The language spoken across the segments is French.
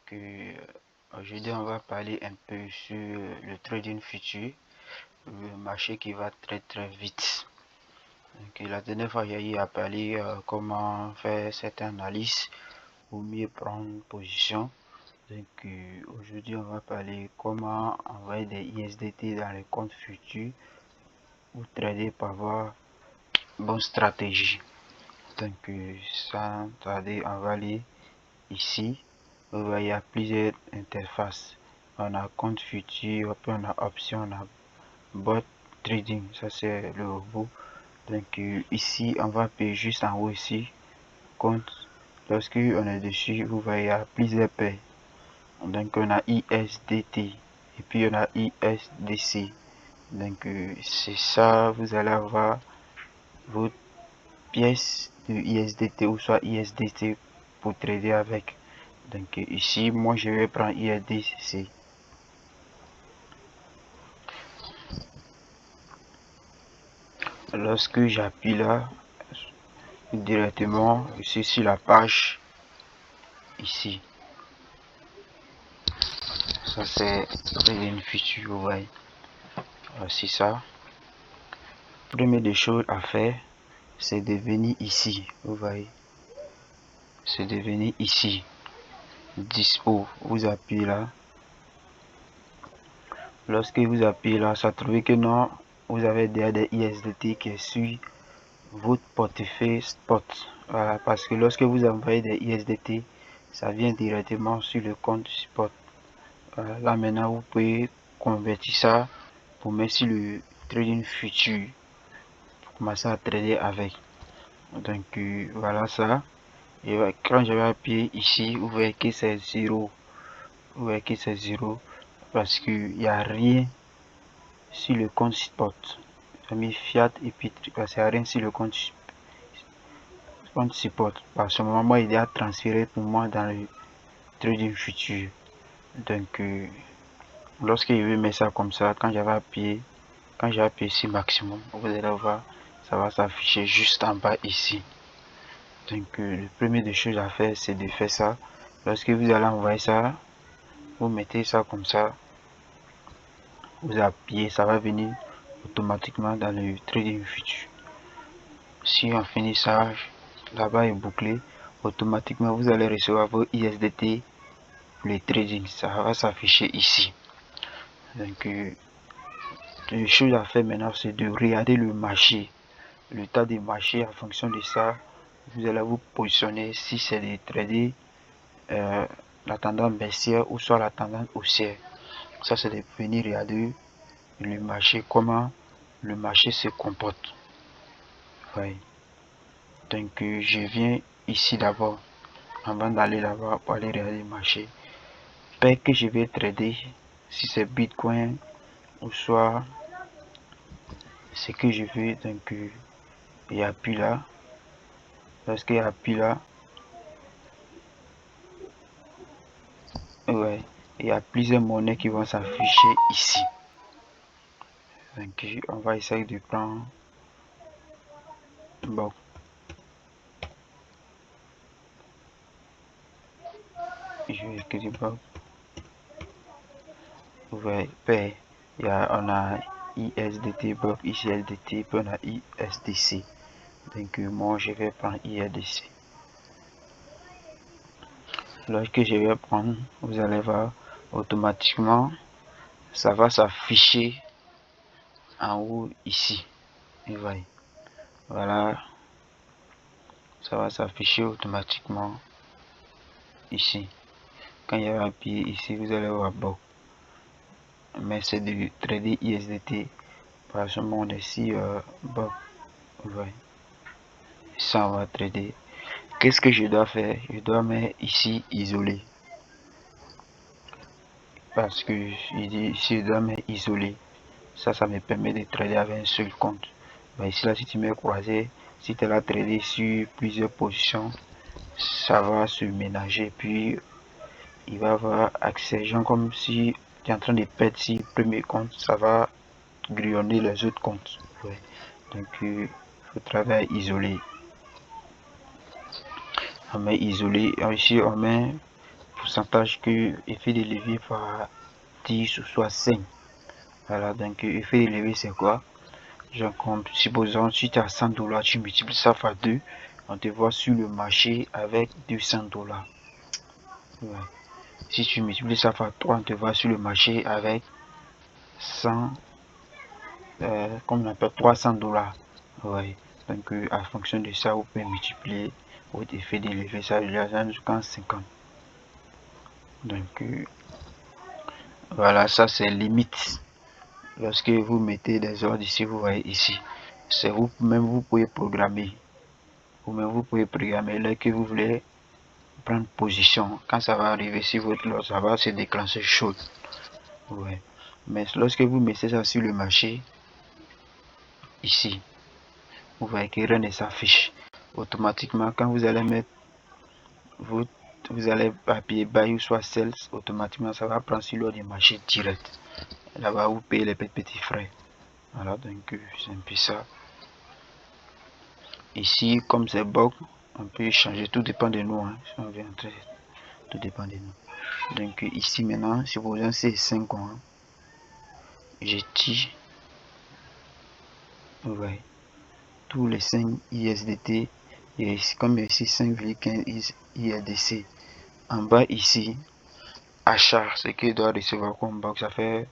Aujourd'hui on va parler un peu sur le trading futur, le marché qui va très vite. La dernière fois j'ai eu à parler comment faire certaines analyses pour mieux prendre position. Aujourd'hui on va parler comment envoyer des ISDT dans les comptes futurs ou trader pour avoir bonne stratégie. Sans tarder on va aller ici. Vous voyez, il y a plusieurs interfaces. On a compte futur, puis on a option, on a bot trading. Ça c'est le robot. Ici on va payer juste en haut ici compte. Lorsque on est dessus, vous voyez, il y a plusieurs paires. Donc on a ISDT et puis on a ISDC. C'est ça, vous allez avoir votre pièce de ISDT ou soit ISDT pour trader avec. Ici moi je vais prendre ISDC. Lorsque j'appuie là, directement je suis sur la page ici. Ça c'est une future, vous voyez. Voici ça. Première des choses à faire, c'est de venir ici, vous voyez. C'est de venir ici. Dispo, vous appuyez là. Lorsque vous appuyez là, ça trouve que non, vous avez déjà des ISDT qui est sur votre portefeuille spot. Voilà, parce que lorsque vous envoyez des ISDT, ça vient directement sur le compte spot. Voilà, là maintenant vous pouvez convertir ça pour mettre sur le trading futur, pour commencer à trader avec. Voilà ça. Et quand je vais appuyer ici, vous voyez que c'est 0. Vous voyez que c'est 0 parce qu'il n'y a rien sur le compte spot. J'ai mis fiat et puis parce qu'il n'y a rien sur le compte support. Parce que moment il est transféré pour moi dans le trading futur. Lorsque je vais mettre ça comme ça, quand j'ai appuyé ici maximum, vous allez voir, ça va s'afficher juste en bas ici. Le premier des choses à faire, c'est de faire ça. Lorsque vous allez envoyer ça, vous mettez ça comme ça, vous appuyez, ça va venir automatiquement dans le trading futur. Si on finit ça, là-bas est bouclé, automatiquement vous allez recevoir vos ISDT pour les trading. Ça va s'afficher ici. La chose à faire maintenant, c'est de regarder le marché, l'état du marché. En fonction de ça, vous allez vous positionner si c'est de trader la tendance baissière ou soit la tendance haussière. Ça c'est de venir regarder le marché, comment le marché se comporte. Ouais. Je viens ici d'abord, avant d'aller là-bas pour aller regarder le marché. Paire que je vais trader, si c'est Bitcoin ou soit ce que je veux, il appuie là. Lorsqu'il appuie là, ouais, il y a plusieurs monnaies qui vont s'afficher ici. On va essayer de prendre bon. Je vais écrire bon. Vous voyez, on a ISDT bloc, ISDT, puis on a ISDC. Moi je vais prendre ISDC. Lorsque je vais prendre, vous allez voir automatiquement, ça va s'afficher en haut ici. Vous voyez, voilà, ça va s'afficher automatiquement ici. Quand il y a appuyé ici, vous allez voir bon. Mais c'est de trader ISDT par ce monde ici. Bon, vous voyez, ça on va trader. Qu'est-ce que je dois faire? Je dois mettre ici isolé. Parce que je dis ici, je dois mettre isolé. Ça me permet de trader avec un seul compte. Mais ici, là, si tu mets croisé, si tu as tradé sur plusieurs positions, ça va se ménager. Puis, il va avoir accès, genre comme si tu es en train de perdre si le premier compte, ça va grillonner les autres comptes. Ouais. Il faut travailler isolé. On met isolé. Ici, on met pourcentage que effet de levier par 10 ou soit 5. Voilà, donc effet de levier c'est quoi? Supposons si tu as 100 $, tu multiplies ça par 2, on te voit sur le marché avec 200 $. Ouais. Si tu multiplies ça par 3, on te voit sur le marché avec 100, comme on appelle 300 $. Ouais. Donc en fonction de ça, vous pouvez multiplier votre effet de levier, ça jusqu'à 50. Donc voilà, ça c'est limite. Lorsque vous mettez des ordres ici, vous voyez ici, c'est vous-même, vous pouvez programmer. Vous-même, vous pouvez programmer là que vous voulez prendre position. Quand ça va arriver sur votre lot, ça va se déclencher chaud. Ouais. Mais lorsque vous mettez ça sur le marché, ici, vous voyez que rien ne s'affiche. Automatiquement, quand vous allez mettre vous allez papier buy ou soit sell, automatiquement ça va prendre sur l'ordre du marché direct. Là-bas, vous payez les petits frais. Voilà, donc c'est un peu ça. Ici, comme c'est bug, on peut changer, tout dépend de nous. Hein. Si on veut entrer, tout dépend de nous. Donc ici maintenant, si vous c'est 5 ans, hein, je tire, ouais, tous les 5 ISDT, et ici, comme ici 5,15 ILDC. En bas ici, achat, ce qu'il doit recevoir comme box, ça fait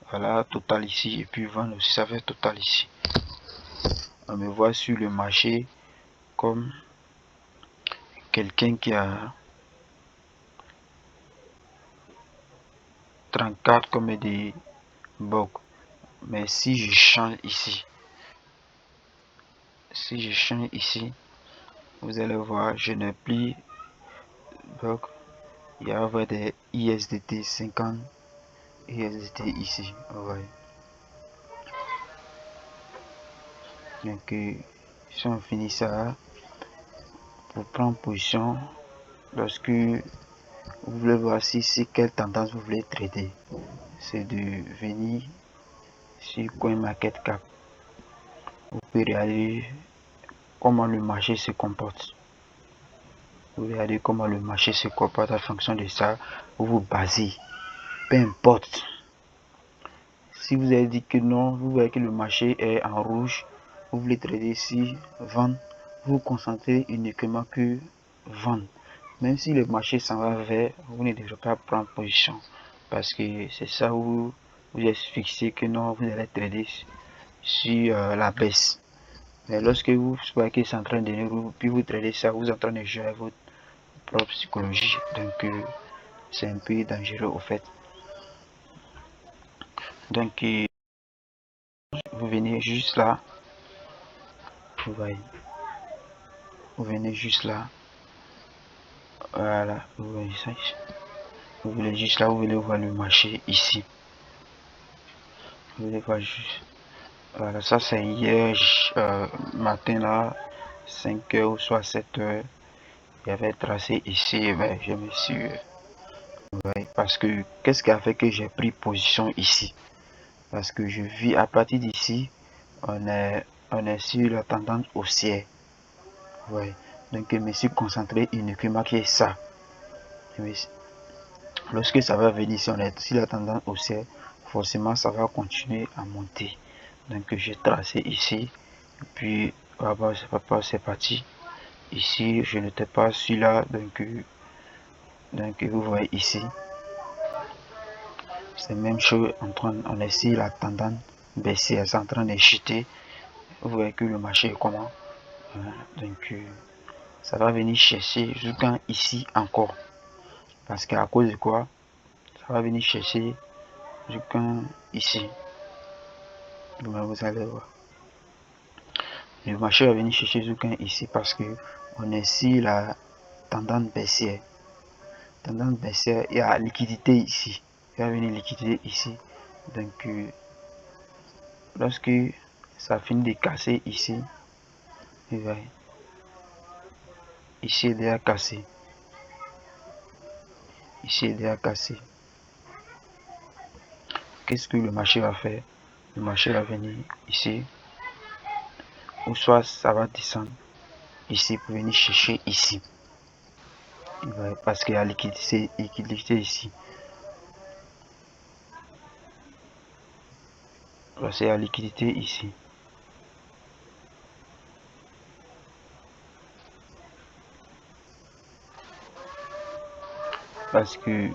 voilà total ici, et puis vendre aussi, ça fait total ici. On me voit sur le marché comme quelqu'un qui a 34 comme des box. Mais si je change ici, vous allez voir, je n'ai plus box. Il y a des ISDT 50 ISDT ici. Ouais. Donc si on finit ça, pour prendre position, lorsque vous voulez voir si c'est quelle tendance vous voulez trader, c'est de venir sur CoinMarketCap. Vous pouvez regarder comment le marché se comporte. Vous regardez comment le marché se comporte. En fonction de ça, vous vous basez. Peu importe. Si vous avez dit que non, vous voyez que le marché est en rouge, vous voulez trader ici, vendre, vous vous concentrez uniquement que vendre. Même si le marché s'en va vers, vous ne devrez pas prendre position. Parce que c'est ça où vous êtes fixé que non, vous allez trader sur la baisse. Mais lorsque vous voyez que c'est en train de vous, puis vous tradez ça, vous êtes en train de jouer avec votre propre psychologie. Donc c'est un peu dangereux au fait. Donc vous venez juste là. Vous voyez. Vous venez juste là. Voilà. Vous voyez ça ici. Vous venez juste là, vous voulez voir le marché ici. Vous voulez voir juste. Voilà, ça c'est hier matin là, 5h ou soit 7h. Il y avait tracé ici, ben, je me suis. Ouais, parce que qu'est-ce qui a fait que j'ai pris position ici? Parce que je vis à partir d'ici, on est sur la tendance haussière. Ouais. Donc je me suis concentré uniquement sur ça. Lorsque ça va venir, si on est sur la tendance haussière, forcément ça va continuer à monter. Donc j'ai tracé ici, et puis là-bas c'est parti. Ici je n'étais pas sur là, donc vous voyez ici, c'est même chose, on est sur la tendance baissière, c'est en train de chuter. Vous voyez que le marché est comment, donc ça va venir chercher jusqu'à ici encore, parce qu'à cause de quoi, ça va venir chercher jusqu'à ici. Vous allez voir, le marché va venir chercher jusqu'à ici parce que on est sur la tendance baissière. Tendance baissière, il y a liquidité ici, il va venir liquidité ici. Donc lorsque ça finit de casser ici, vous voyez, ici est déjà cassé, ici est déjà cassé. Qu'est-ce que le marché va faire? Le marché va venir ici, ou soit ça va descendre ici pour venir chercher ici. parce qu'il y a liquidité ici. Parce qu'il y a liquidité ici. Parce que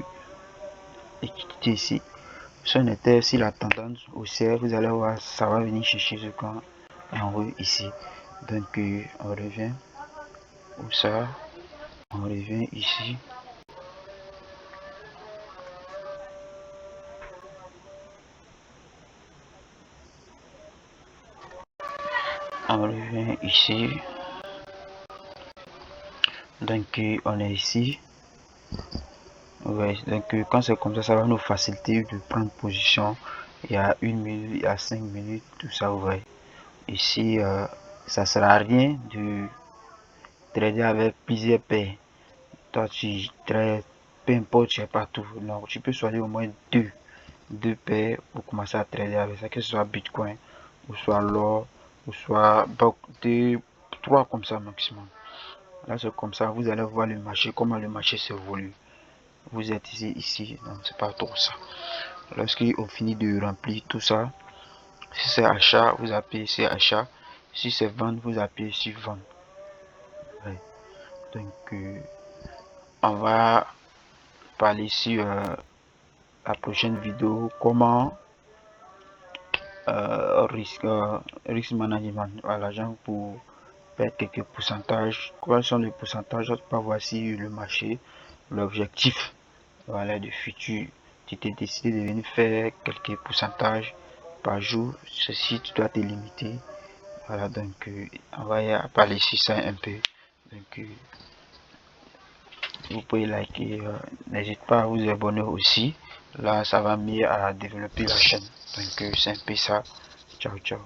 liquidité ici. Si on était, si la tendance haussière, vous allez voir, ça va venir chercher ce camp en haut ici. Donc on revient où ça, on revient ici. On revient ici. Donc on est ici. Ouais, donc quand c'est comme ça va nous faciliter de prendre position. Il y a 1 minute, il y a 5 minutes, tout ça, vous voyez. Ici, ça sert à rien de trader avec plusieurs paires. Toi, tu trades, peu importe, tu n'es pas tout. Non, tu peux choisir au moins deux paires pour commencer à trader avec ça, que ce soit Bitcoin, ou soit l'or, ou soit deux, trois comme ça maximum. Là, c'est comme ça, vous allez voir le marché, comment le marché s'évolue. Vous êtes ici, donc c'est pas trop ça. Lorsqu'on finit de remplir tout ça, si c'est achat, vous appuyez sur achat. Si c'est vendre, vous appuyez sur vendre. Ouais. Donc, on va parler sur la prochaine vidéo comment risk management. Voilà, genre pour faire quelques pourcentages. Quels sont les pourcentages? Pas voici le marché, l'objectif. Voilà, du futur. Tu t'es décidé de venir faire quelques pourcentages par jour. Ceci, tu dois te limiter. Voilà, donc on va parler sur ça un peu. Donc, vous pouvez liker. N'hésitez pas à vous abonner aussi. Là, ça va mieux à développer la chaîne. Donc, c'est un peu ça. Ciao, ciao.